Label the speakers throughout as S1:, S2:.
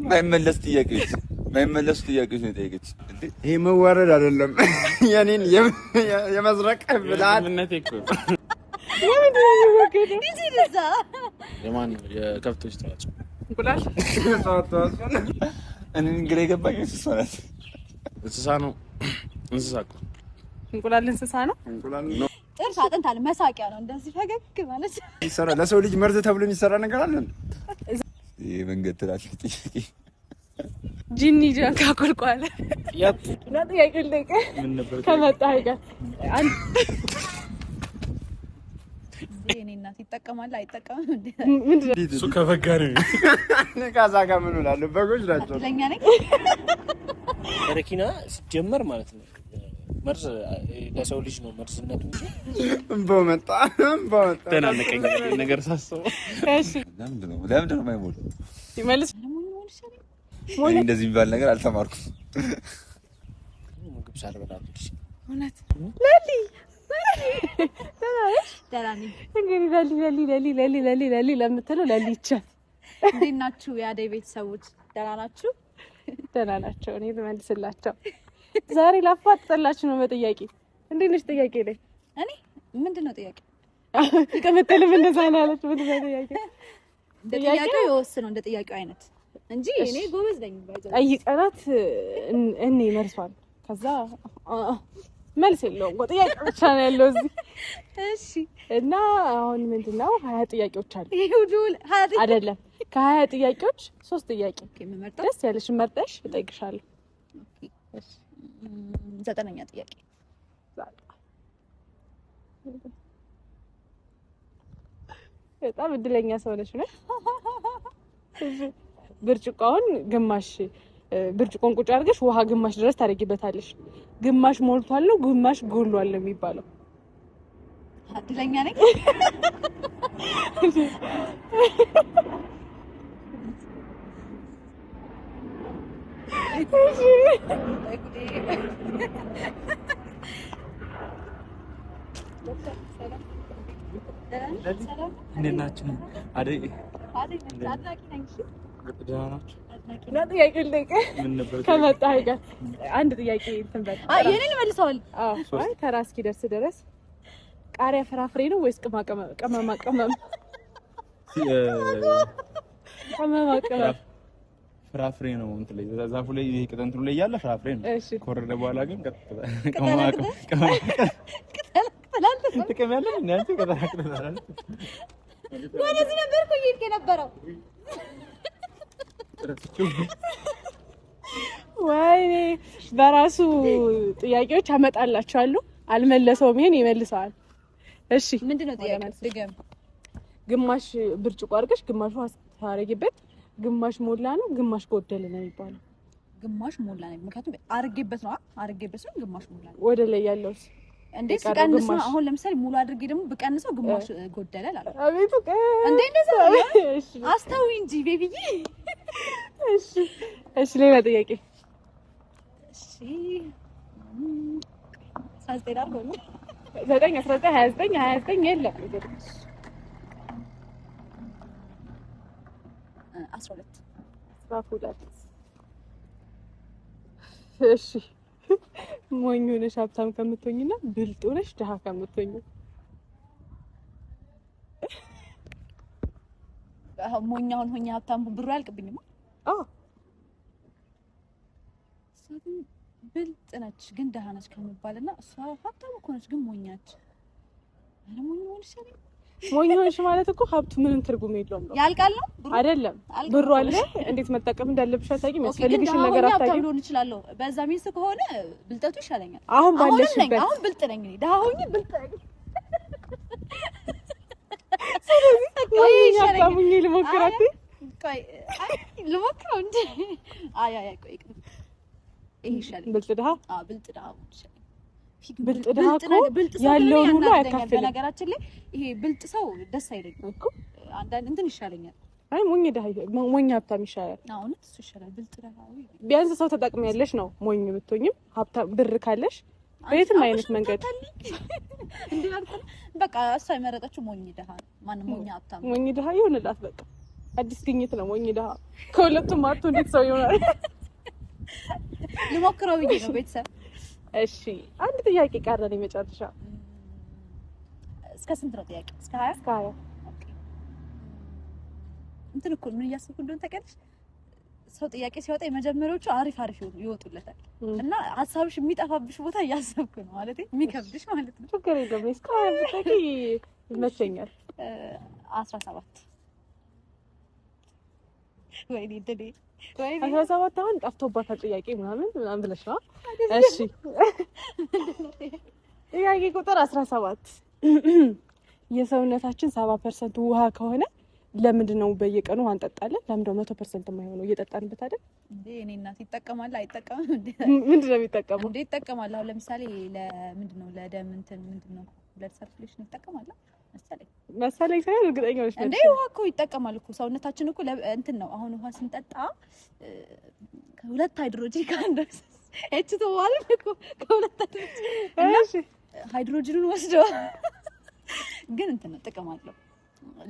S1: ማይመለስ ጥያቄዎች ነው የጠየቀች።
S2: ይሄ መዋረድ አይደለም። የኔን የመዝረቅ ብላት
S3: ምንነቴ እኮ የማን የከብቶች ተዋጽኦ
S2: እንቁላል
S1: እኔ እንግዲህ የገባኝ እንስሳ ናት።
S3: እንስሳ ነው። እንስሳ እኮ
S4: እንቁላል እንስሳ ነው።
S2: እንቁላል
S4: ነው። ጥርስ አጥንት አለ፣ መሳቂያ ነው። እንደዚህ ፈገግ ማለት
S2: ይሰራ። ለሰው ልጅ መርዝ ተብሎ የሚሰራ ነገር አለ።
S1: ይሄ መንገድ ትላለች ጥያቄ
S4: ጂኒ ጃን ካቆልቋለ
S3: ያት
S4: ነው ጥያቄ ልጠይቅ
S3: ምን ነበር
S4: ከመጣ አይቀር አንድ
S5: የኔ እናት ይጠቀማል አይጠቀምም እንዴ?
S4: ምንድነው
S3: እሱ ከበጋሪ
S2: ካዛ ጋር ምን እላለሁ? በጎች ናቸው።
S5: ለኛ ነኝ
S3: በረኪና ሲጀመር ማለት ነው መርዝ ለሰው ልጅ ነው መርዝነቱ እንጂ
S2: እንባው መጣ
S3: ተናነቀኝ ነገር ሳስበው።
S4: እሺ
S1: ለምንድን ነው የማይሞላው?
S4: ይመልስ
S1: እኔ እንደዚህ የሚባል ነገር አልተማርኩም።
S3: ምግብ ሳልበላልሽ
S4: እውነት
S5: ለሊ
S4: ለሊ ለምትለው ለሊ ይቻል።
S5: እንዴት ናችሁ የአደይ ቤተሰቦች? ደህና ናችሁ?
S4: ደህና ናቸው። እኔ ልመልስላቸው ዛሬ ላፋጥጥላችሁ ነው በጥያቄ። እንዴት ነሽ ጥያቄ ላይ
S5: እኔ ምንድነው ጥያቄ?
S4: ይቀመጥልም እንደዛ ነው ያለች። ምንድነው ጥያቄ?
S5: እንደ ጥያቄው ይወስነው እንደ ጥያቄው አይነት እንጂ እኔ ጎበዝ ነኝ።
S4: ጠይቀናት እኔ መልሷል። ከዛ መልስ የለውም ጥያቄ ብቻ ነው ያለው እዚህ።
S5: እሺ
S4: እና አሁን ምንድነው 20 ጥያቄዎች አሉ
S5: ይሁዱል
S4: አይደለም? ከ20 ጥያቄዎች 3 ጥያቄ
S5: የምመርጠው
S4: ደስ ያለሽ መርጠሽ እጠይቅሻለሁ።
S5: እሺ 9ኛ ጥያቄ
S4: በጣም እድለኛ ሰው ነሽ ነው። ብርጭቆውን ግማሽ ብርጭቆን ቁጭ አድርገሽ ውሃ ግማሽ ድረስ ታደርጊበታለሽ። ግማሽ ሞልቷል ነው ግማሽ ጎሏል ነው የሚባለው?
S5: እድለኛ ነኝ።
S3: እንዴት ናችሁ? አደይ
S4: ጥያቄ ልጠይቅ ከመጣ አይቀር አንድ ጥያቄ እንትን በል።
S5: የኔን መልሰዋል።
S4: አይ ተራ እስኪደርስ ድረስ ቃሪያ ፍራፍሬ ነው ወይስ ቅመማ ቅመም?
S3: ፍራፍሬ ነው። እንትን ላይ ዛፉ ላይ ይሄ ቅጠንቱ ላይ ያለ ፍራፍሬ ነው። ከወረደ በኋላ ግን ቅመማ ጥቅም ያለው እናንተ ከተናክረናል።
S5: ወደዚህ ነበር እኮ እየሄድክ የነበረው።
S4: ወይኔ በራሱ ጥያቄዎች አመጣላችኋለሁ። አልመለሰውም፣ ይሄን ይመልሰዋል። እሺ
S5: ምንድነው ጥያቄው? ድገም።
S4: ግማሽ ብርጭቆ አድርገሽ ግማሽ ውሃ ታረጊበት፣ ግማሽ ሞላ ነው ግማሽ ጎደለ ነው የሚባለው?
S5: ግማሽ ሞላ ነው። ምክንያቱም አርጌበት ነው ግማሽ ሞላ ነው።
S4: ወደ ላይ ያለው
S5: እንዴት ስቀንስ ነው? አሁን ለምሳሌ ሙሉ አድርጌ ደግሞ ብቀንሰው ግማሽ ጎደለ አለ።
S4: አቤቱ
S5: እንዴ እንደዛ ነው። አስተው እንጂ ቤቢዬ።
S4: እሺ ሌላ ጥያቄ።
S5: እሺ 19 29 የለም 12 እሺ ሞኝ ሆነሽ ሀብታም ከምትሆኝና ብልጥ ሆነሽ ድሃ ከምትሆኝ? ሞኛውን ሆኜ ሀብታም ብሩ አያልቅብኝማ። ብልጥ ነች ግን ደሃ ነች ከምባልና እሷ ሀብታም እኮ ነች ግን ሞኝ ነች። አረ ሞኝ ሆነሽ
S4: ሞኝ ሆነሽ ማለት እኮ ሀብቱ ምንም ትርጉም የለውም ነው።
S5: ያልቃል ነው
S4: አይደለም? ብሩ አለ እንዴት መጠቀም እንዳለብሽ አታውቂም። የሚያስፈልግሽን ነገር አታውቂም።
S5: ሊሆን ይችላል። በዛ ሚስት ከሆነ ብልጠቱ ይሻለኛል።
S4: አሁን ባለሽበት
S5: አሁን ብልጥ ነኝ እኔ ደሃ ሆኜ ብልጥ ነኝ።
S4: ስለዚህ ሀብታሙኝ ልሞክራት።
S5: ቆይ ልሞክረው እንዴ? አይ ቆይ ይሄ ይሻለኛል።
S4: ብልጥ ድሃ?
S5: ብልጥ ድሃ ይሻለኛል።
S4: ብልጥ ድሃ እኮ ያለውን ሁሉ አያካፍልም።
S5: በነገራችን ላይ ይሄ ብልጥ ሰው ደስ አይለኝም እኮ አንዳንድ እንትን ይሻለኛል።
S4: አይ ሞኝ ድሃ ሞኝ ሀብታም ይሻላል።
S5: አሁን እሱ ይሻላል። ብልጥ ድሃ
S4: ቢያንስ ሰው ተጠቅሚያለሽ ነው። ሞኝ ብትሆኝም ሀብታም ብር ካለሽ በየትም አይነት መንገድ
S5: እንዴ አልኩ። በቃ እሷ የመረጠችው ሞኝ ድሃ ነው። ማንም ሞኝ ሀብታም
S4: ሞኝ ድሃ ይሁንላት በቃ። አዲስ ግኝት ነው ሞኝ ደሃ ከሁለቱም ማርቶ እንዴት ሰው ይሆናል?
S5: ልሞክረው ብዬ ነው ቤተሰብ።
S4: እሺ አንድ ጥያቄ ቀረን የመጨረሻ።
S5: እስከ ስንት ነው ጥያቄ? እስከ 20
S4: እስከ 20
S5: እንትን እኮ ምን እያሰብኩ እንደሆነ ታውቂያለሽ? ሰው ጥያቄ ሲወጣ የመጀመሪያዎቹ አሪፍ ይወጡለታል እና ሀሳብሽ የሚጠፋብሽ ቦታ እያሰብኩ ነው ማለት የሚከብድሽ ማለት ነው።
S4: ችግር የለውም እስከ 20 ብትጠቂ ይመቸኛል።
S5: 17 ወይኔ ደዴ
S4: 17 አሁን ጠፍቶባታል ጥያቄ ምናምን ብለሽ ነው። እሺ ጥያቄ ቁጥር 17 የሰውነታችን 70% ውሃ ከሆነ ለምንድን ነው በየቀኑ ውሃ እንጠጣለን? ለምንድን ነው 100% የማይሆነው? እየጠጣንበት አይደል
S5: እንዴ? እኔ እናት ይጠቀማል አይጠቀምም እንዴ?
S4: ምንድን ነው የሚጠቀመው
S5: እንዴ? ይጠቀማል። አሁን ለምሳሌ ለምንድን ነው ለደም እንትን ምንድን ነው ብለድ ሰርኩሌሽን ይጠቀማል መሰለኝ ሳይሆን እርግጠኛ ነሽ እንዴ? ውሃ እኮ ይጠቀማል እኮ ሰውነታችን እኮ እንትን ነው። አሁን ውሃ ስንጠጣ ከሁለት ሃይድሮጂን ካንደ እቺ ተዋለ እኮ ከሁለት ሃይድሮጂን ሃይድሮጂኑን ወስደው ግን እንትን ነው ጥቅም አለው።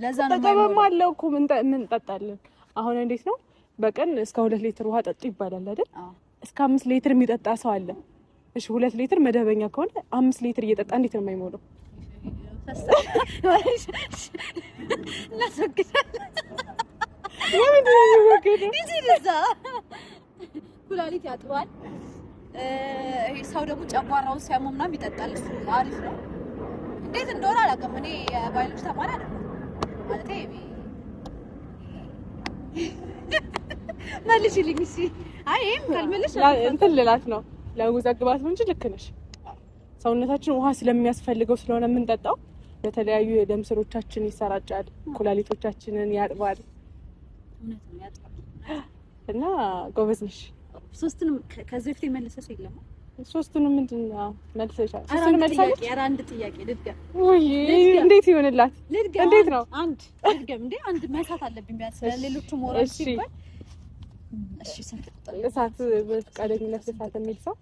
S5: ለዛ ነው
S4: ተቀበማለው እኮ ምን እንጠጣለን። አሁን እንዴት ነው በቀን እስከ 2 ሊትር ውሃ ጠጡ ይባላል አይደል? እስከ 5 ሊትር የሚጠጣ ሰው አለ። እሺ 2 ሊትር መደበኛ ከሆነ 5 ሊትር እየጠጣ እንዴት ነው የማይሞላው?
S5: ኩላሊት ያጥባል። ሰው ደግሞ ጨጓራውን ሲያመው ምናምን ይጠጣል። እሱ አሪፍ ነው። እንዴት እንደሆነ አላውቅም። እኔ ባዮሎጂ ተማሪ አይደለም ማለት መልሽልኝ። እሺ አይ እም ካልመለሽ
S4: እንትን ልላት ነው ለውዘግባት ነው እንጂ ልክ ነሽ። ሰውነታችን ውሃ ስለሚያስፈልገው ስለሆነ የምንጠጣው በተለያዩ የደም ስሮቻችን ይሰራጫል፣ ኩላሊቶቻችንን ያጥባል።
S5: እውነት ነው ያጥባል።
S4: እና ጎበዝ ነሽ።
S5: ሶስቱንም ከዚህ በፊት የመለሰሽ የለም?
S4: ሶስቱንም ምንድነው መልሰሻል?
S5: ሶስቱንም መልሰሻል? አንድ ጥያቄ ልድገም።
S4: ወይ እንዴት ይሆንላት? እንዴት ነው?
S5: አንድ ልድገም እንዴ? አንድ መሳት አለብኝ ቢያንስ ለሌሎቹ ሞራል ሲባል። እሺ ስንት ቁጥር?
S4: እሳት በፍቃደኝነት እሳት የሚል ሰው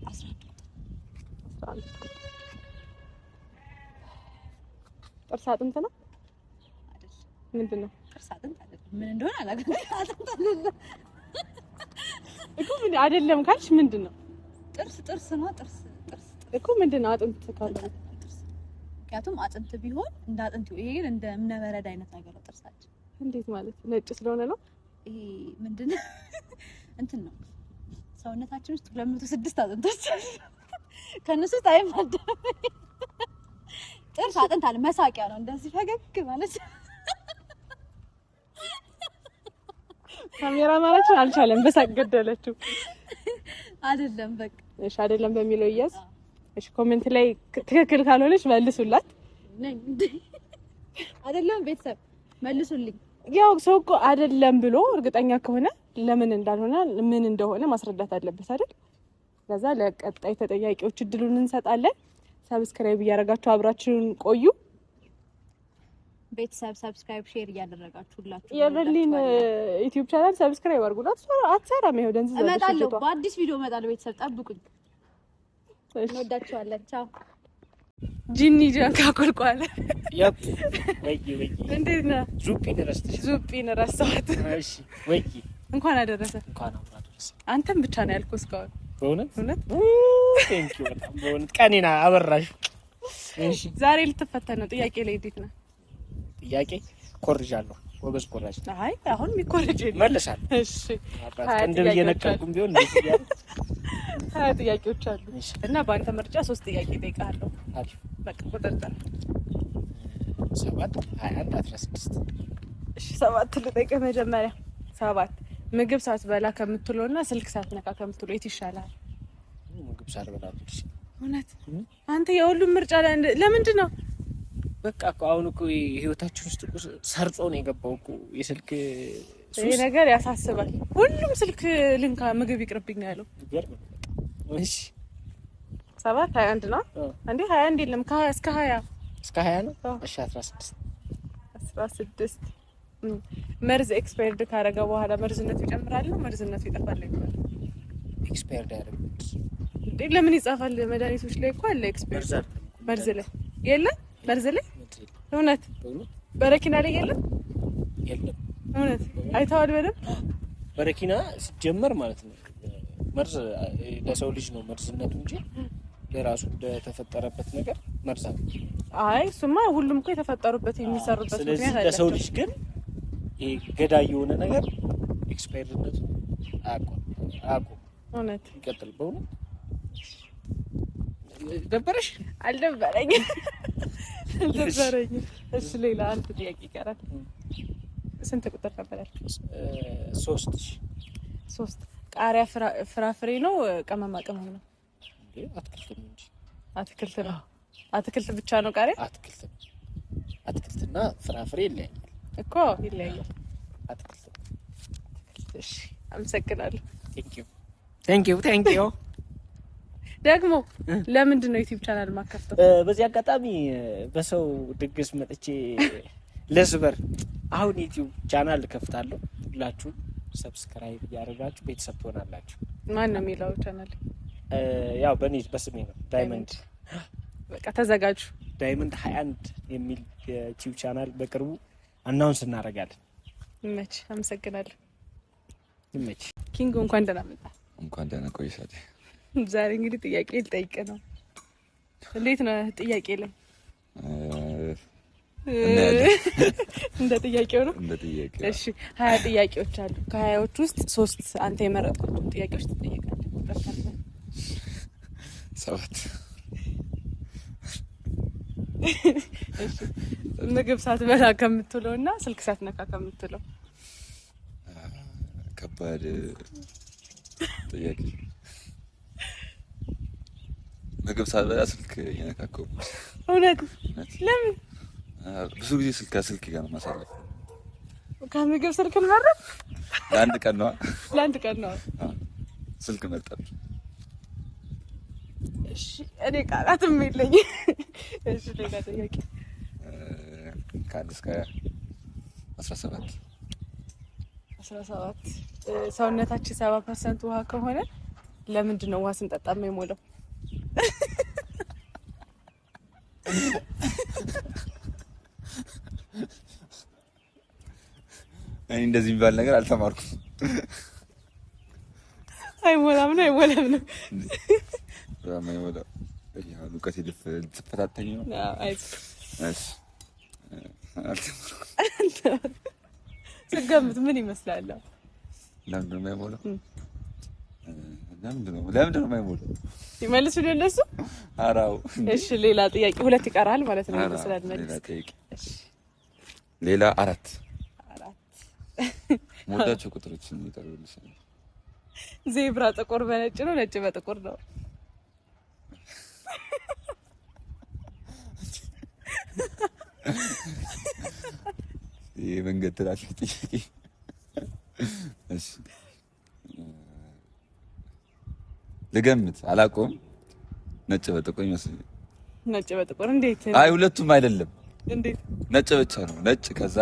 S5: 11
S4: ጥርስ አጥንት ነው
S5: አይደል?
S4: ምንድነው?
S5: ጥርስ አጥንት አይደል? ምን እንደሆነ አላውቅም። አጥንት አይደለም
S4: እኮ ምን አይደለም ካልሽ ምንድነው?
S5: ጥርስ ነው። ጥርስ
S4: እኮ ምንድነው? አጥንት ካለ
S5: ምክንያቱም አጥንት ቢሆን እንደ አጥንት ይሄ ግን እንደ እምነበረድ አይነት ነገር ነው ጥርሳችን።
S4: እንዴት ማለት? ነጭ ስለሆነ ነው?
S5: ይሄ ምንድነው እንትን ነው። ሰውነታችን ውስጥ 206 አጥንቶች ከነሱ ታይም አደም ጥርስ አጥንት አለ። መሳቂያ ነው እንደዚህ ፈገግ ማለት።
S4: ካሜራ ማለችን አልቻለም። በሳቅ ገደለችው።
S5: አይደለም በቃ
S4: እሺ፣ አይደለም በሚለው ይያዝ። እሺ፣ ኮሜንት ላይ ትክክል ካልሆነች መልሱላት።
S5: አይደለም ቤተሰብ መልሱልኝ።
S4: ያው ሰው እኮ አይደለም ብሎ እርግጠኛ ከሆነ ለምን እንዳልሆነ ምን እንደሆነ ማስረዳት አለበት አይደል? ለዛ ለቀጣይ ተጠያቂዎች እድሉን እንሰጣለን። ሰብስክራይብ እያደረጋችሁ አብራችሁን ቆዩ።
S5: ቤተሰብ ሰብስክራይብ ሼር እያደረጋችሁላችሁ
S4: የበርሊን ዩቲዩብ ቻናል ሰብስክራይብ አድርጉላት። አትሰራም። ይሄው ደንዝ
S5: እመጣለሁ፣ በአዲስ ቪዲዮ እመጣለሁ። ቤተሰብ ጠብቁኝ። እንወዳችኋለን። ቻው።
S4: ጂኒ ጃንካ ቆልቋለ
S6: ያፕ ወይ
S4: እንዴት ነህ? ዙጲን ረሳኋት።
S6: እሺ ወይ
S4: እንኳን አደረሰ።
S6: እንኳን አደረሰ።
S4: አንተም ብቻ ነው ያልኩህ እስካሁን።
S6: በእውነት ቴንክ ዩ በጣም በእውነት ቀኔና አበራሽ። እሺ ዛሬ ልትፈተን ነው። ጥያቄ ላይ እንዴት ነህ? ጥያቄ ኮርጃለሁ። ጎበዝ ኮራጅ።
S4: አይ አሁን የሚኮርጅ
S6: መልሳል።
S4: እሺ
S6: ቅንድብ እየነቀልኩም ቢሆን እንደዚህ ያለ
S4: ጥያቄዎች አሉ እና በአንተ ምርጫ 3 ጥያቄ እጠይቅሃለሁ።
S6: አሪፍ
S4: በቃ ቁጥር
S6: 7 21 16።
S4: እሺ 7 ልጠይቅህ መጀመሪያ። 7 ምግብ ሳትበላ ከምትውለውና ስልክ ሳትነካ ከምትውለው የት ይሻላል?
S6: ምግብ ሳልበላ ብቻ።
S4: እውነት አንተ የሁሉም ምርጫ ለምንድን ነው?
S6: በቃ እኮ አሁን እኮ ህይወታችን ውስጥ ሰርጾ ነው የገባው እኮ የስልክ
S4: ይሄ ነገር ያሳስባል። ሁሉም ስልክ ልንካ ምግብ ይቅርብኝ ያለው።
S6: እሺ
S4: 7 21 ነው እንዴ? 21 የለም እስከ 20
S6: እስከ 20 ነው። እሺ 16
S4: መርዝ ኤክስፓየርድ ካረገ በኋላ መርዝነቱ ይጨምራል ነው መርዝነቱ ይጠፋል ይባላል?
S6: ኤክስፓየርድ ያደረገ
S4: እንዴ ለምን ይጻፋል? መድኃኒቶች ላይ እኮ አለ ኤክስፓየርድ። መርዝ ላይ የለም? መርዝ ላይ እውነት በረኪና ላይ የለም?
S6: የለም
S4: እውነት አይተዋል በደምብ
S6: በረኪና ሲጀመር ማለት ነው መርዝ ለሰው ልጅ ነው መርዝነቱ እንጂ ለራሱ እንደተፈጠረበት ነገር መርዝ አለ።
S4: አይ እሱማ ሁሉም እኮ የተፈጠሩበት የሚሰሩበት ምክንያት አለ።
S6: ለሰው ልጅ ግን ገዳይ የሆነ ነገር ኤክስፓየርድነቱ አያውቁም። እውነት ይቀጥል። በእውነት ደበረሽ?
S4: አልደበረኝም። እሺ ሌላ አንድ ጥያቄ ይቀራል። ስንት ቁጥር ነበር ያልኩት? 3 ቃሪያ ፍራፍሬ ነው ቅመማ ቅመም ነው?
S6: አትክልት ነው እንጂ።
S4: አትክልት ነው። አትክልት ብቻ ነው ቃሪያ?
S6: አትክልትና ፍራፍሬ ይለያያል
S4: እኮ ይለያያል።
S6: አትክልት።
S4: እሺ አመሰግናለሁ።
S6: ቴንክ ዩ
S4: ደግሞ ለምንድን ነው ዩቲዩብ ቻናል ማከፍተው?
S6: በዚህ አጋጣሚ በሰው ድግስ መጥቼ ለስበር አሁን ዩቲዩብ ቻናል ከፍታለሁ። ሁላችሁ ሰብስክራይብ እያደረጋችሁ ቤተሰብ ትሆናላችሁ።
S4: ማን ነው የሚለው ቻናል?
S6: ያው በስሜ ነው ዳይመንድ።
S4: በቃ ተዘጋጁ።
S6: ዳይመንድ 21 የሚል የዩቲዩብ ቻናል በቅርቡ አናውንስ እናደርጋለን።
S4: ይመች። አመሰግናለሁ።
S6: ይመች።
S4: ኪንግ እንኳን ደህና መጣ።
S1: እንኳን ደህና ቆይሻት።
S4: ዛሬ እንግዲህ ጥያቄ ልጠይቅ ነው። እንዴት ነው ጥያቄ ላይ? እንደ ጥያቄው ነው።
S1: እንደ ጥያቄው።
S4: እሺ 20 ጥያቄዎች አሉ። ከ20ዎቹ ውስጥ 3 አንተ የመረጥኩት ጥያቄዎች ትጠይቃለህ። በርካታ
S1: 7።
S4: እሺ ምግብ ሳትበላ ከምትውለውና ስልክ ሳትነካ ከምትውለው?
S1: ከባድ ጥያቄ። ምግብ ሳትበላ ስልክ እየነካከው።
S4: እውነት? ለምን?
S1: ብዙ ጊዜ ስልክ ጋር ነው ማሳለፍ።
S4: ከምግብ ስልክ ልመረጥ?
S1: ለአንድ ቀን ነው። ስልክ መርጣለሁ።
S4: እሺ እኔ ቃላትም የለኝም። እሺ ሌላ ጥያቄ።
S1: ከ1 እስከ 17
S4: ሰውነታችን 70% ውሃ ከሆነ ለምንድን ነው ውሃ ስንጠጣ የማይሞላው?
S1: እኔ እንደዚህ የሚባል ነገር አልተማርኩም።
S4: አይሞላም ነው።
S1: የማይሞላው ያን እውቀት ልትፈታተኝ ነው። እሺ
S4: ስገምት ምን ይመስላል?
S1: ለምንድን ነው የማይሞላው? ለምንድን ነው የማይሞላው?
S4: ይመልሱ ለነሱ።
S1: አራው
S4: እሺ ሌላ ጥያቄ። 2 ይቀራል ማለት ነው። ስለዚህ
S1: ሌላ ጥያቄ። ሌላ 4 ሞዳቸው ቁጥሮችን ይጠሩልሽ።
S4: ዜብራ ጥቁር በነጭ ነው፣ ነጭ በጥቁር ነው?
S1: መንገድ ትላለች ጥያቄ። እሺ ልገምት፣ አላውቀውም። ነጭ በጥቁር ይመስለኛል።
S4: ነጭ በጥቁር እንዴት?
S1: አይ ሁለቱም አይደለም።
S4: እንዴት?
S1: ነጭ ብቻ ነው። ነጭ ከዛ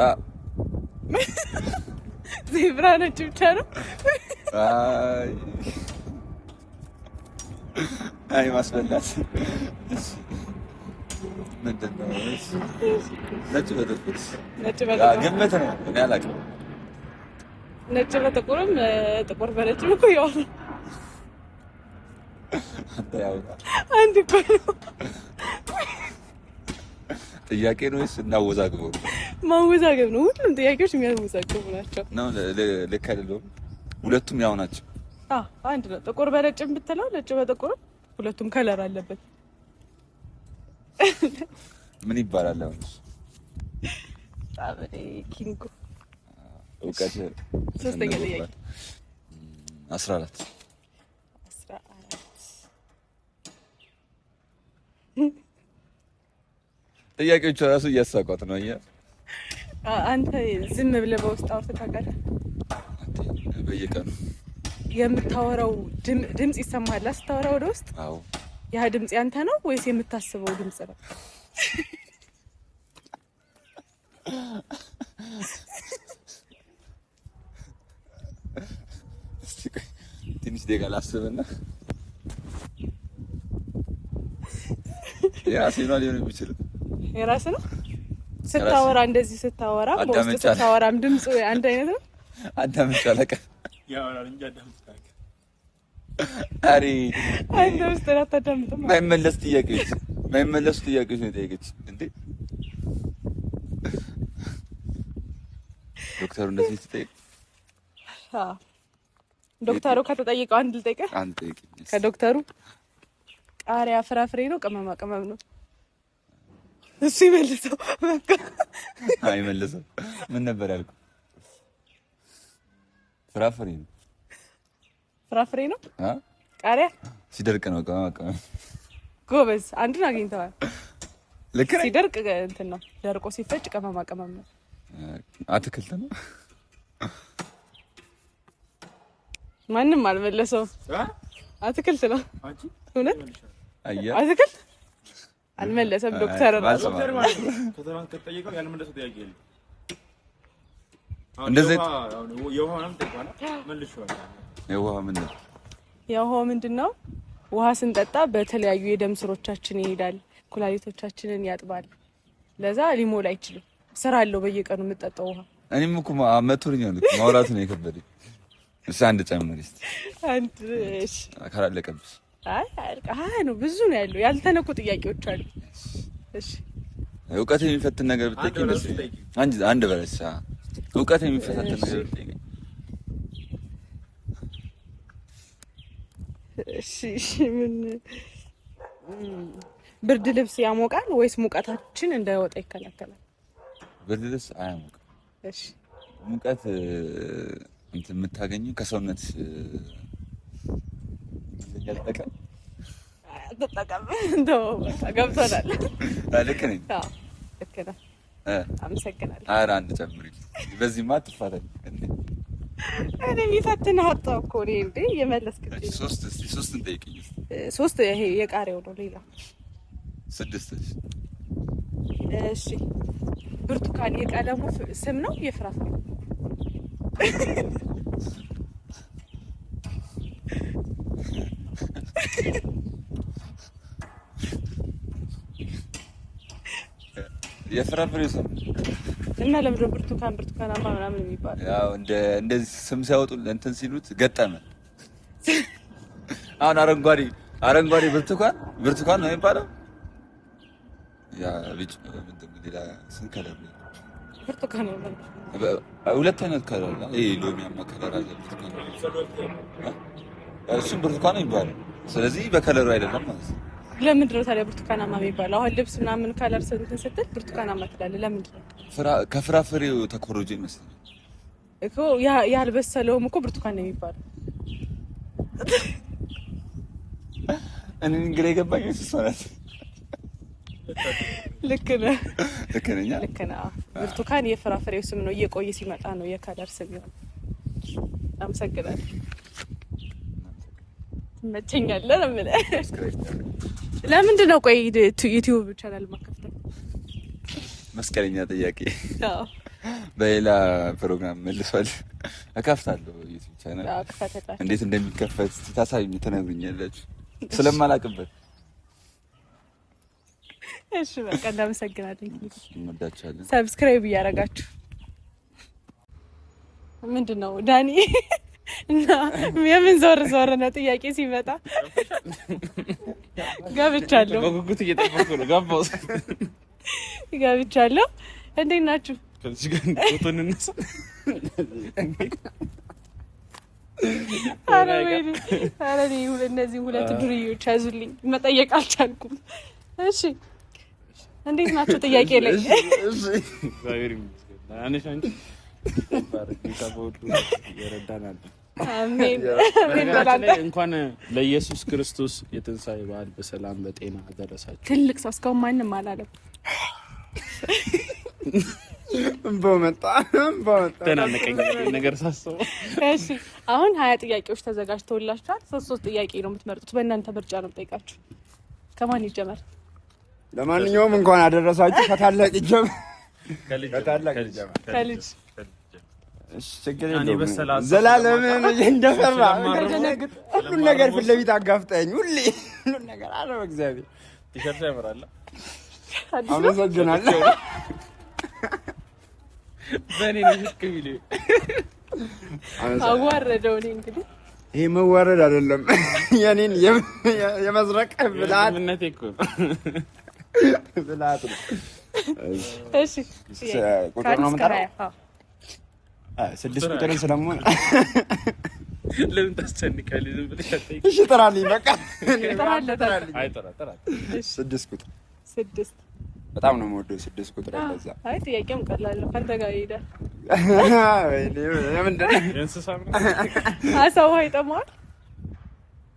S4: ዜብራ ነጭ ብቻ ነው።
S1: አይ ማስበላት። ምንድን ነው? ነጭ በጥቁር ገመተ ነው። እኔ አላውቅም።
S4: ነጭ በጥቁርም ጥቁር በነጭም እኮ ያው ነው።
S1: አንተ ያው
S4: አንድ እኮ ነው።
S1: ጥያቄ ነው ወይስ እናወዛግበው?
S4: ማወዛገብ ነው። ሁሉም ጥያቄዎች የሚያወዛግቡ ናቸው።
S1: ነው ልክ አይደለም። ሁለቱም ያው ናቸው።
S4: አንድ ነው። ጥቁር በነጭም ብትለው ነጭ በጥቁር ሁለቱም ከለር አለበት።
S1: ምን ይባላል አሁን?
S4: ታበሬ ኪንጎ
S1: እውቀት።
S4: ሶስተኛ ጥያቄ
S1: 14 ጥያቄዎቹ ራሱ እያሳቋት ነው።
S4: አንተ ዝም ብለህ በውስጥ አውርተህ ታውቃለህ?
S1: በየቀኑ
S4: የምታወራው ድምጽ ይሰማሃል ስታወራ ወደ ውስጥ?
S1: አዎ።
S4: ያ ድምጽ ያንተ ነው ወይስ የምታስበው ድምጽ ነው?
S1: ትንሽ ደቂቃ ላስብና የራሴ ነው ሊሆን የሚችለው።
S4: የራስህ ነው? ስታወራ እንደዚህ ስታወራ በውስጥ ስታወራም ድምፁ አንድ አይነት ነው።
S1: አዳምጫ ለቀ
S3: ያወራል እንጂ አዳምጣ
S1: አሪ
S4: አንተ ውስጥ አታዳምጥም።
S1: ማይመለስ ጥያቄዎች ነው የጠየቀች እንዴ ዶክተሩ እንደዚህ ትጠይቅ?
S4: አዎ ዶክተሩ ከተጠየቀው አንድ ልጠይቅህ።
S1: አንድ ጠይቅ።
S4: ከዶክተሩ ቃሪያ ፍራፍሬ ነው ቅመማ ቅመም ነው? እሱ ይመልሰው በቃ።
S1: አይመልሰው። ምን ነበር ያልኩት? ፍራፍሬ ነው።
S4: ፍራፍሬ ነው? ቃሪያ
S1: ሲደርቅ ነው ቅመማ ቅመም።
S4: ጎበዝ፣ አንዱን አግኝተዋል።
S1: ልክ ነህ።
S4: ሲደርቅ እንትን ነው፣ ደርቆ ሲፈጭ ቅመማ ቅመም ነው።
S1: አትክልት ነው።
S4: ማንም አልመለሰውም። አትክልት ነው። እውነት አትክልት አልመለሰም። ዶክተር ራሱ
S3: ከተጠየቀው ያልመለሰው ጥያቄ የለም።
S1: እንደዚህ
S4: የውሃው ምንድን ነው? ውሃ ስንጠጣ በተለያዩ የደም ስሮቻችን ይሄዳል፣ ኩላሊቶቻችንን ያጥባል። ለዛ ሊሞላ አይችልም። ስራ አለው በየቀኑ የምጠጣው ውሃ።
S1: እኔም እኮ መቶኛ ነው ማውራቱ ነው የከበደኝ። እሺ አንድ ጨምር እስቲ።
S4: አንድ እሺ
S1: ካላለቀብሽ።
S4: አይ ነው ብዙ ነው ያለው፣ ያልተነኩ ጥያቄዎች አሉ። እሺ
S1: እውቀት የሚፈትን ነገር ብትጠይቂኝ ደስ ይለኛል። አንድ በለሳ እውቀት የሚፈትን ነገር ብትጠይቂኝ።
S4: እሺ ምን ብርድ ልብስ ያሞቃል ወይስ ሙቀታችን እንዳይወጣ ይከላከላል?
S1: ብርድ ልብስ አያሞቅም።
S4: እሺ
S1: ሙቀት እንትን የምታገኘው ከሰውነት ያልተጠቀም
S4: ተጠቀም እንደው ገብቶናል።
S1: ልክ ነኝ?
S4: አዎ ልክ ነህ። አመሰግናለሁ።
S1: ኧረ አንድ ጨምሪልኝ። በዚህማ አትፋታኝ እንዴ?
S4: እኔ የሚፈትንህ አጣሁ እኮ እኔ እንዴ የመለስክልኝ።
S1: ሶስት እንጠይቅኝ።
S4: ሶስት ይሄ የቃሪያው ነው። ሌላ
S1: 6።
S4: እሺ ብርቱካን የቀለሙ ስም ነው የፍራፍሬ?
S1: የፍራፍሬ ስም
S4: እና ለምንድን ነው ብርቱካናማ ምናምን የሚባለው?
S1: ያው እንደዚህ ስም ሲያወጡ እንትን ሲሉት ገጠመ። አሁን አረንጓዴ ብርቱካን ነው የሚባለው። ያ ቢጭ ሌላ ስንት ከለር ነው?
S4: ብርቱካን ነው።
S1: ሁለት አይነት ከለር አለ። ይሄ ሎሚያማ ከለር አለ። እሱም ብርቱካን ነው የሚባለው። ስለዚህ በከለሩ አይደለም ማለት ነው።
S4: ለምንድን ነው ታዲያ ብርቱካናማ የሚባለው? አሁን ልብስ ምናምን ከለር እንትን ስትል ብርቱካናማ ትላለህ። ለምንድን ነው?
S1: ከፍራፍሬው ተኮርጆ ይመስላል
S4: እኮ። ያልበሰለውም እኮ ብርቱካን ነው የሚባለው።
S1: እኔ እንግዲህ የገባኝ እሱ ነው።
S4: ልክ ነህ።
S1: ልክ ነኝ።
S4: ልክ ነህ። ብርቱካን የፍራፍሬው ስም ነው። እየቆየ ሲመጣ ነው የከለር ስም ይሆናል። አመሰግናለሁ። ትመቸኛለህ ነው የምልህ። ለምንድን ነው ቆይ ዩቲዩብ ቻናል ማከፍተው?
S1: መስቀለኛ ጥያቄ።
S4: አዎ
S1: በሌላ ፕሮግራም መልሷል። እከፍታለሁ ዩቲዩብ ቻናል።
S4: አዎ ከፈተታ
S1: እንዴት እንደሚከፈት ታሳዩኝ፣ ትነግሩኛላችሁ ስለማላውቅበት።
S4: እሺ በቃ እናመሰግናለን።
S1: እንወዳችኋለን።
S4: ሰብስክራይብ እያደረጋችሁ ምንድን ነው ዳኒ እና የምን ዞር ነው ጥያቄ ሲመጣ ገብቻለሁ።
S3: በጉጉት እየጠበኩ ነው።
S4: ገብቻለሁ። እንዴት ናችሁ?
S3: ከዚህ ጋር ፎቶ እንነሳ።
S4: ኧረ እነዚህ ሁለት ዱርዬዎች ያዙልኝ፣ መጠየቅ አልቻልኩም። እሺ እንዴት ናችሁ? ጥያቄ ላይ
S3: እግዚአብሔር ይመስገን። አንቺ አሜን። እንኳን ለኢየሱስ ክርስቶስ የትንሣኤ በዓል በሰላም በጤና አደረሳችሁ።
S4: ትልቅ ሰው እስካሁን ማንም አላለም።
S2: በመጣ
S3: ተናነቀኝ ነገር ሳስበው።
S4: እሺ አሁን 20 ጥያቄዎች ተዘጋጅተውላችኋል። ሶስት ጥያቄ ነው የምትመርጡት። በእናንተ ምርጫ ነው የምጠይቃችሁ። ከማን ይጀመር?
S2: ለማንኛውም እንኳን አደረሳችሁ። ከታላቅ ይጀምር።
S4: ከልጅ
S2: ችግር የለውም። ዘላለምን እንደፈራ ሁሉን ነገር ፊት ለፊት አጋፍጠኝ። ሁሉን ነገር አረ በእግዚአብሔር
S3: ቲሸርት ያምራል።
S2: አመሰግናለሁ።
S3: በእኔ ነው ሽክሚል
S4: አዋረደው። እኔ እንግዲህ
S2: ይሄ መዋረድ አይደለም የኔን የመዝረቅ ብላት
S3: ምንነቴ እኮ
S2: ብላት ነው።
S4: እሺ
S2: ቁጥር ነው የምጠራው። 6 ቁጥርን ስለምን
S3: ለምን ታስጨንቃለህ? ዝም ብለሽ አትጠይቅ።
S2: እሺ ጥራልኝ በቃ
S4: ጥራለህ።
S3: አይ ጥራ
S2: 6 ቁጥር
S4: 6
S2: በጣም ነው የምወደው 6 ቁጥር እንደዛ።
S4: አይ ጥያቄም ቀላል ነው። ካንተ ጋር ይሄዳል።
S2: ወይኔ ለምንድን ነው
S3: የእንስሳ ነው
S4: አሳው አይጠማል።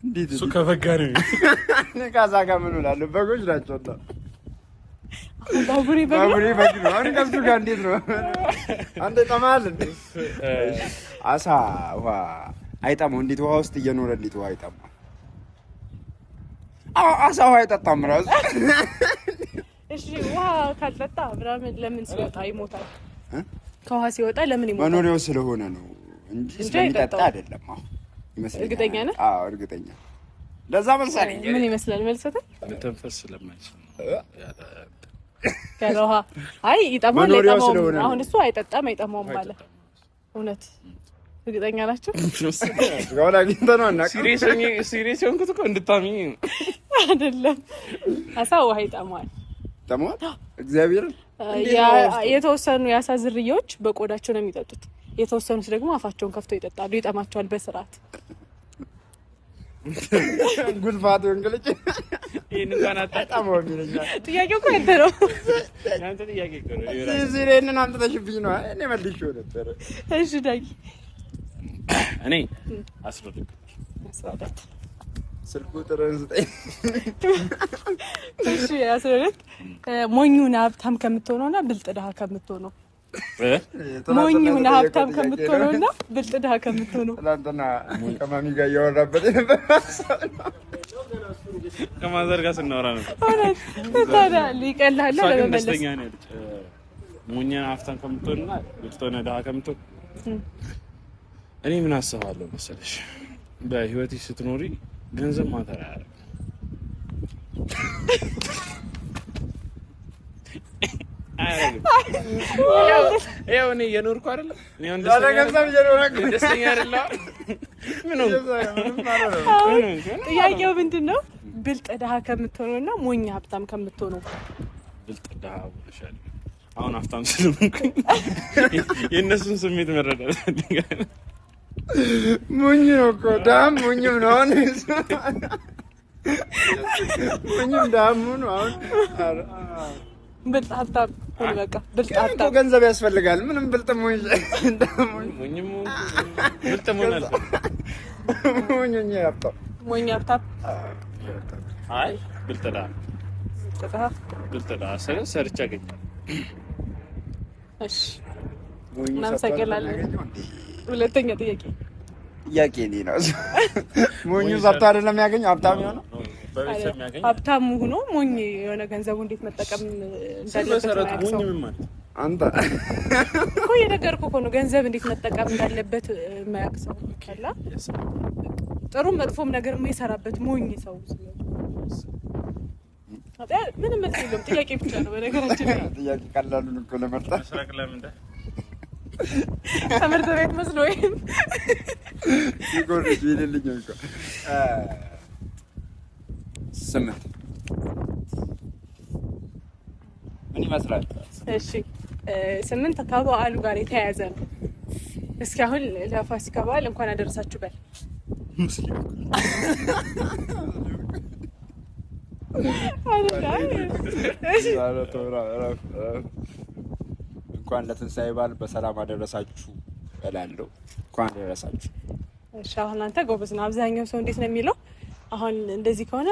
S2: እንዴት
S3: እሱ ከበጋ ነው።
S2: እኔ ካዛ ጋር ምን እላለሁ? በጎች ናቸው እና
S4: ባቡሬ
S2: በግ ነው። አሁን ከሱ ጋር እንዴት ነው አንተ ጠማል እንዴ? አሳ ውሃ አይጠማው። እንዴት ውሃ ውስጥ እየኖረ እንዴት ውሃ አይጠማው? አሳ ውሃ አይጠጣም ራሱ።
S4: እሺ ውሃ ካልጠጣ ምናምን ለምን ሲወጣ ይሞታል? ከውሃ ሲወጣ ለምን ይሞታል?
S2: መኖሪያው ስለሆነ ነው እንጂ ስለሚጠጣ አይደለም። አዎ ይመስለኛል።
S4: እርግጠኛ ነህ?
S2: አዎ እርግጠኛ። ለዛ መሰለኝ።
S4: ምን ይመስላል መልሰተ?
S3: መተንፈስ ስለማይችል
S4: ያለ ውሃ አይ ይጠማል። አይጠማውም። አሁን እሱ አይጠጣም አይጠማውም ማለት እውነት እርግጠኛ ናቸው?
S2: ጋውላ ጊንተ ነው እና
S3: ሲሪየስ ሆንኩት እኮ እንድታምኚ
S4: አይደለም። አሳ ውሃ ይጠማል።
S2: ጠማል። እግዚአብሔር
S4: የተወሰኑ የአሳ ዝርያዎች በቆዳቸው ነው የሚጠጡት። የተወሰኑት ደግሞ አፋቸውን ከፍተው ይጠጣሉ። ይጠማቸዋል በስርዓት።
S2: ጉልፋት ወንገለጭ
S3: ይሄን እንኳን አጣጣመው ይለኛል።
S4: ጥያቄው እኮ ያንተ ነው።
S3: ያንተ ጥያቄ እኮ ነው።
S2: ሲሬንን አምጥተሽብኝ ነው። እኔ መልሼው ነበር።
S4: እሺ ዳጊ
S3: እኔ አስረድክ
S2: ስልክ ቁጥርን ስጠኝ።
S4: እሺ አስረድክ። ሞኙና ሀብታም ከምትሆነውና ብልጥ ድሃ ከምትሆነው ሞኙና ሀብታም ከምትሆነውና ብልጥ ድሃ ከምትሆነው
S2: ትናንትና ከማሚ ጋር እያወራበት የነበር
S3: ከማዘር ጋር ስናወራ ነው።
S4: ታዲያ ሊቀልሃል ለመመለስ
S3: ደስተኛ ነኝ። ሞኛ ሀብታም ከምትሆንና ብልጥ ድሃ ከምትሆን እኔ ምን አስባለሁ መሰለሽ፣ በህይወትሽ ስትኖሪ ገንዘብ ማተር አያደርግም። ያው እኔ እየኖርኩ አይደለ? እኔ ደስተኛ አይደለ? ምን ነው
S4: ጥያቄው ምንድን ነው? ብልጥ ድሃ ከምትሆነውና ሞኝ ሀብታም ከምትሆነው።
S3: ብልጥ ድሃ ብለሻል። አሁን ሀብታም ስለሆንኩኝ የእነሱን ስሜት መረዳት ፈልጋለሁ።
S2: ሞኝ ነው እኮ ዳም ሞኝም ነው። አሁን ሞኝም ዳም ነው። አሁን
S4: ብልጥ ሀብታም በቃ ብልጥ ሀብታም
S2: ገንዘብ ያስፈልጋል። ምንም ብልጥ ሞኝ
S3: ሞኝም ብልጥ ሞኝ
S2: ሀብታም
S4: ሞኝ ሀብታም
S3: አይ ብልጥ ድሃ ብልጥ ድሃ ሰርቼ አገኛለሁ።
S4: እሺ እናመሰግናለን። ሁለተኛ ጥያቄ
S2: እኔ ነው። ሞኙ ሰርቶ አይደለም ያገኘው ሀብታም የሆነው።
S4: ሀብታም ሆኖ ሞኝ የሆነ ገንዘቡ እንዴት መጠቀም እንዳለበት
S3: ሞኝ ምን ማለት
S2: አንተ
S4: እኮ የነገርኩህ እኮ ነው። ገንዘብ እንዴት መጠቀም እንዳለበት የማያውቅ ሰው ካላ ጥሩም መጥፎም ነገር የማይሰራበት ሞኝ ሰው ምንም መልስ የለውም። ጥያቄ ብቻ ነው በነገራችን ላይ።
S2: ጥያቄ ቀላሉን እኮ ለመርጣ
S3: መስራቅ ለምን
S4: ትምህርት ቤት መስሎ ወይም
S2: ሲጎርጅ ይልልኝ እኮ 8 ምን ይመስላል?
S4: እሺ 8 ከበዓሉ ጋር የተያያዘ ነው። እስኪ አሁን ለፋሲካ በዓል እንኳን አደረሳችሁ በል።
S3: ሙስሊም
S2: እንኳን ለትንሳኤ በዓል በሰላም አደረሳችሁ እላለሁ። እንኳን አደረሳችሁ።
S4: እሺ አሁን አንተ ጎበዝ ነው። አብዛኛው ሰው እንዴት ነው የሚለው? አሁን እንደዚህ ከሆነ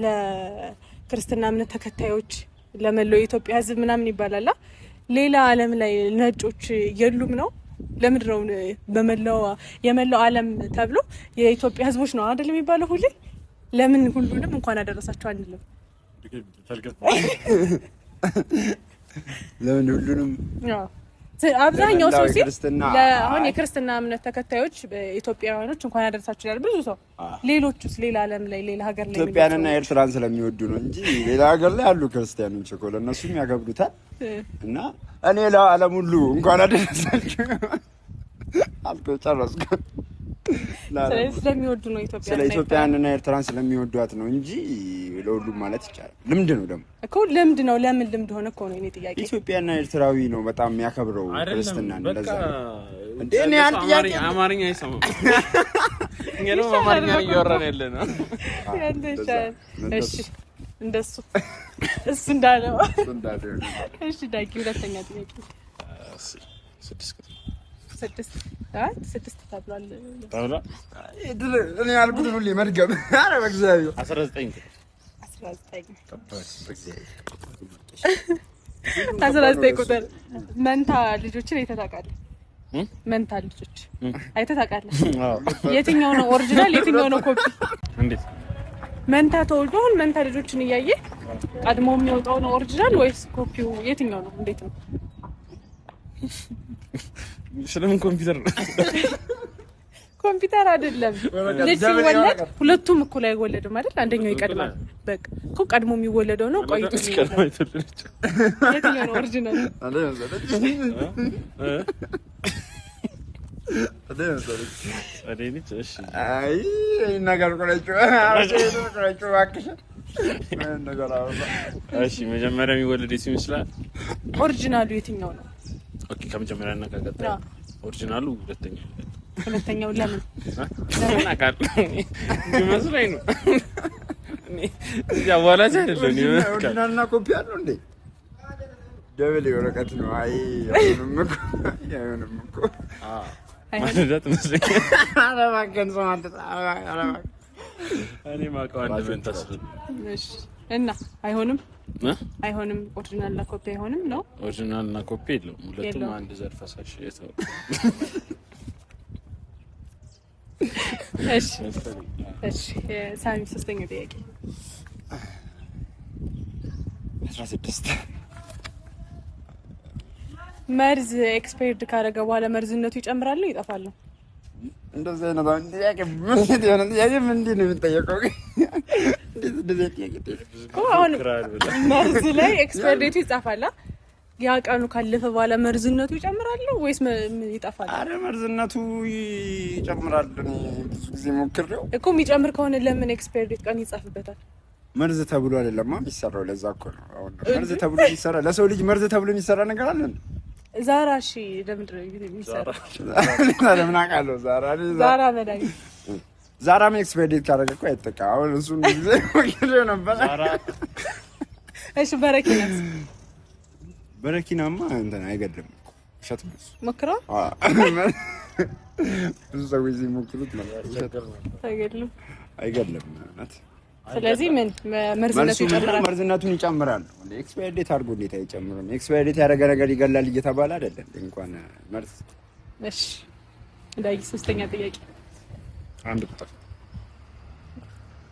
S4: ለክርስትና እምነት ተከታዮች ለመላው የኢትዮጵያ ሕዝብ ምናምን ይባላል። ሌላ ዓለም ላይ ነጮች የሉም ነው? ለምንድን ነው የመላው ዓለም ተብሎ የኢትዮጵያ ሕዝቦች ነው አይደል የሚባለው ሁሌ? ለምን ሁሉንም እንኳን አደረሳችሁ አንልም?
S2: ለምን ሁሉንም
S4: አብዛኛው ሰው ሲል
S2: ክርስትና
S4: አሁን የክርስትና እምነት ተከታዮች ኢትዮጵያውያኖች እንኳን ያደረሳችሁ ይላል ብዙ ሰው። ሌሎቹስ ሌላ ዓለም ላይ ሌላ ሀገር ላይ
S2: ኢትዮጵያንና ኤርትራን ስለሚወዱ ነው እንጂ ሌላ ሀገር ላይ ያሉ ክርስቲያኖች እኮ ለእነሱም ያከብሩታል። እና እኔ ለዓለም ሁሉ እንኳን አደረሳችሁ አልጨረስኩም።
S4: ስለሚወዱ ነው
S2: ስለ ኢትዮጵያንና ኤርትራን ስለሚወዷት ነው እንጂ ለሁሉም ማለት ይቻላል። ልምድ ነው ደግሞ
S4: እኮ ልምድ ነው። ለምን ልምድ ሆነ እኮ ነው የኔ ጥያቄ።
S2: ኢትዮጵያና ኤርትራዊ ነው በጣም የሚያከብረው ክርስትና እንደዛ እንዴ? እኔ አንተ ጥያቄ
S3: አማርኛ አይሰማም። እኛ ነው አማርኛ እያወራን ያለ ነው።
S4: እሺ እንደሱ እሱ እንዳለው እሺ። ዳጊ ሁለተኛ ጥያቄ 6 ተብሏል።
S2: እኔ ያልኩት ሁሌ መድገም። ኧረ በእግዚአብሔር
S3: 19
S4: ቁጥር መንታ ልጆችን አይተህ ታውቃለህ? መንታ ልጆች አይተህ ታውቃለህ? የትኛው ነው ኦሪጂናል የትኛው ነው ኮፒ?
S3: እንዴት
S4: መንታ ተወልዶ አሁን መንታ ልጆችን እያየ ቀድሞ የሚወጣው ነው ኦሪጂናል ወይስ ኮፒው? የትኛው ነው? እንዴት ነው?
S3: ስለምን ኮምፒውተር ነው?
S4: ኮምፒውተር አይደለም። ልጅ ሲወለድ ሁለቱም እኩል አይወለድም አይደል? አንደኛው ይቀድማል። በቃ እኮ ቀድሞ የሚወለደው ነው ቆይቶ የሚወለደው። የትኛው ነው ኦሪጂናል?
S2: አይ ነገር
S3: እሺ መጀመሪያ የሚወለድ ይመስላል።
S4: ኦሪጂናሉ የትኛው ነው?
S3: ኦኬ ከመጀመሪያ እና ከቀጣይ ኦሪጂናሉ
S4: ሁለተኛው ለምን
S3: አቃል ይመስለኝ ነው። ያ ወላጅ አይደለም ነው
S2: ኦሪጂናልና ኮፒ አለው እንዴ? ደብል ወረቀት ነው። አይ አይሆንም እኮ
S3: ማለት መስለኝ።
S2: አረባከን ሰማንተ አረባከን
S3: እኔ ማውቀው አንድ መንታስ
S4: እሺ። እና አይሆንም አይሆንም። ኦሪጂናል እና ኮፒ አይሆንም ነው።
S3: ኦሪጂናል እና ኮፒ የለውም። ሁለቱም አንድ ዘር ፈሳሽ የተው።
S4: እሺ እሺ። ሳሚ ሶስተኛው ጥያቄ
S2: 16
S4: መርዝ ኤክስፓየርድ ካደረገ በኋላ መርዝነቱ ይጨምራል ነው ይጠፋል ነው?
S2: እንደዚህ አይነት አሁን ጥያቄ ምን የሆነ ጥያቄ ምንድን ነው የምትጠየቀው? እንደዚህ ጥያቄ
S4: አሁን መርዝ ላይ ኤክስፓየር ዴቱ ይጻፋል። ያ ቀኑ ካለፈ በኋላ መርዝነቱ ይጨምራል ወይስ ይጠፋል?
S2: አረ መርዝነቱ ይጨምራል። ብዙ ጊዜ ሞክሬው
S4: እኮ የሚጨምር ከሆነ ለምን ኤክስፓየር ዴት ቀን ይጻፍበታል?
S2: መርዝ ተብሎ አይደለም የሚሰራው። ለዛ እኮ ነው አሁን መርዝ ተብሎ የሚሰራ። ለሰው ልጅ መርዝ ተብሎ የሚሰራ ነገር አለ እንዴ?
S4: ዛራ እሺ፣ ለምንድን ነው የሚሰራው?
S2: ለምን አውቃለሁ።
S4: ዛራ መዳይ
S2: ዛራም ኤክስፓየር ዴት ካደረገ እኮ አይጠቃም። አሁን እሱን ጊዜ ሞክሬው ነበር።
S4: እሺ በረኪናስ?
S2: በረኪናማ እንትን አይገድልም። እሸት ነው
S4: ሞክረው።
S2: ብዙ ሰዎች ሲሞክሩት ነበር።
S4: አይገድልም
S2: አይገድልም ማለት።
S4: ስለዚህ ምን መርዝነቱ ይጨምራል?
S2: መርዝነቱን ይጨምራል። ኤክስፓየር ዴት አድርጎ እንዴት አይጨምርም? ኤክስፓየር ዴት ያደረገ ነገር ይገላል እየተባለ አይደለም እንኳን መርዝ።
S4: እሺ ዳጊ ሶስተኛ ጥያቄ
S3: አንድ ቁጥር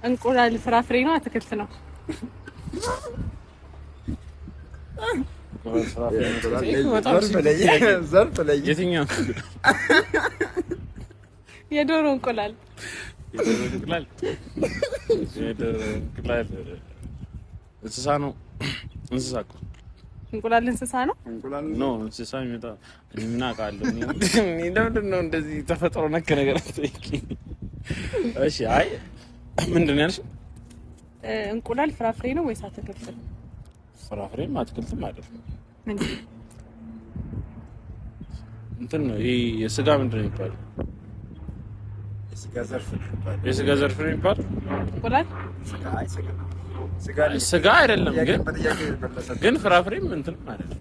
S4: እንቁላል ፍራፍሬ ነው አትክልት ነው?
S2: ዘርፍ ላይ
S3: የትኛው?
S4: የዶሮ እንቁላል።
S3: የዶሮ እንቁላል እንስሳ ነው። እንስሳ እኮ
S4: እንቁላል እንስሳ ነው።
S2: እንቁላል
S3: ኖ እንስሳ የሚመጣ ምን አውቃለሁ እኔ። ለምንድን ነው እንደዚህ ተፈጥሮ ነክ ነገር አትጠይቂ? እሺ አይ ምንድን ነው ያልሽው?
S4: እንቁላል ፍራፍሬ ነው ወይስ አትክልት ነው?
S3: ፍራፍሬም አትክልትም አይደለም።
S4: ምንድን
S3: እንትን ነው ይሄ የስጋ ምንድን ነው የሚባለው? የስጋ ዘርፍ ነው የሚባለው
S4: እንቁላል።
S3: ስጋ አይደለም ግን ፍራፍሬም እንትን አይደለም።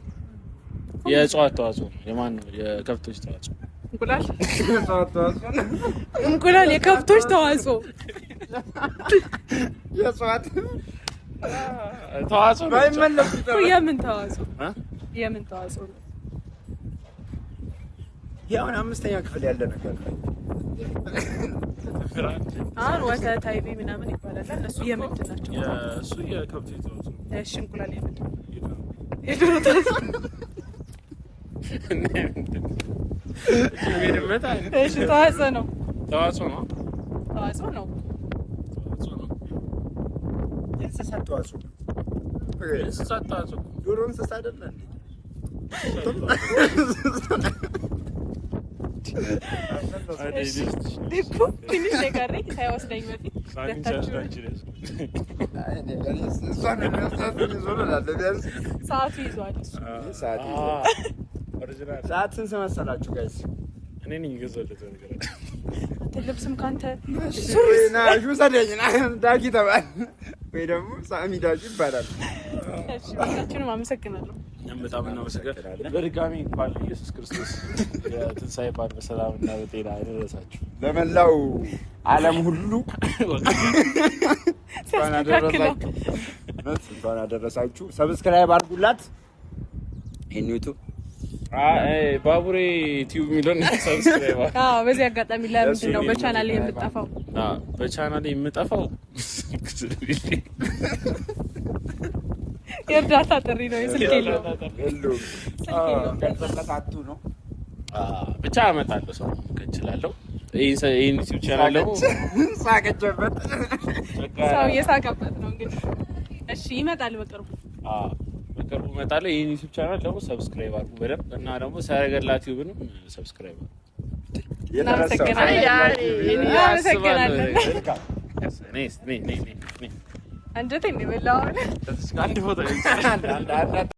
S3: የእጽዋት ተዋጽኦ ነው። የማን ነው? የከብቶች ተዋጽኦ።
S4: እንቁላል እንቁላል የከብቶች ተዋጽኦ።
S2: የእጽዋት
S3: ተዋጽኦ ነው።
S4: የምን ተዋጽኦ? የምን ተዋጽኦ ነው?
S2: ያውን አምስተኛ ክፍል ያለ ነገር ነው።
S4: አሁን ወተት አይቢ ምናምን ይባላል። እነሱ የምንድን ናቸው?
S3: እሱ የከብቶች ተዋጽኦ።
S4: እሺ እንቁላል የምንድን ነው? የዶሮ ተዋጽኦ። እሺ ተዋጽኦ ነው።
S3: ተዋጽኦ ነው።
S4: ተዋጽኦ ነው።
S2: የእንስሳት ተዋጽኦ
S3: እንስሳት ተዋጽኦ
S2: ዶሮ እንስሳ አይደለ እንዴ?
S4: ትንሽ የቀረኝ ሳይወስደኝ በፊት ሰዓቱ ይዟል።
S2: ሰዓት ስንት መሰላችሁ ጋይስ?
S3: እኔ ነኝ የገዛሁለት ነገር
S4: ልብስም ካንተ
S2: ሱሪና ሹሰደኝ ዳጊ ተባል ወይ ደግሞ ሳሚ ዳጊ ይባላል።
S4: እሺ ሁላችንም አመሰግናለሁ።
S3: በጣም እናመሰግናለን። በድጋሚ እንኳን ኢየሱስ ክርስቶስ የትንሣኤ በዓል በሰላም እና በጤና ያደረሳችሁ።
S2: ለመላው ዓለም ሁሉ እንኳን አደረሳችሁ። ሰብስክራይብ አድርጉላት ይሄን ዩቲዩብ
S3: ባቡሬ ቲዩብ የሚለውን ሰብስክራይብ አድርጉ።
S4: አዎ በዚህ አጋጣሚ ለምንድን ነው በቻናሌ የምጠፋው?
S3: በቻናሌ የምጠፋው
S4: የእርዳታ ጥሪ ነው። የስልክ የለውም
S2: ገንዘብ ነው
S3: ብቻ አመጣለሁ ሰው ከእችላለሁ። ይህን ዩቲዩብ ቻናል ደግሞ
S2: ሳቀችበት
S4: ሰው እየሳቀበት ነው እንግዲህ። እሺ ይመጣል በቅርቡ
S3: እመጣለሁ። ይህን ዩቲዩብ ቻናል ደግሞ ሰብስክራይብ አድርጉ በደንብ እና ደግሞ ሰረገላ ቲዩብንም ሰብስክራይብ አድርጉ።
S4: አንጀቴን ነው የበላው።
S3: አንድ ፎቶ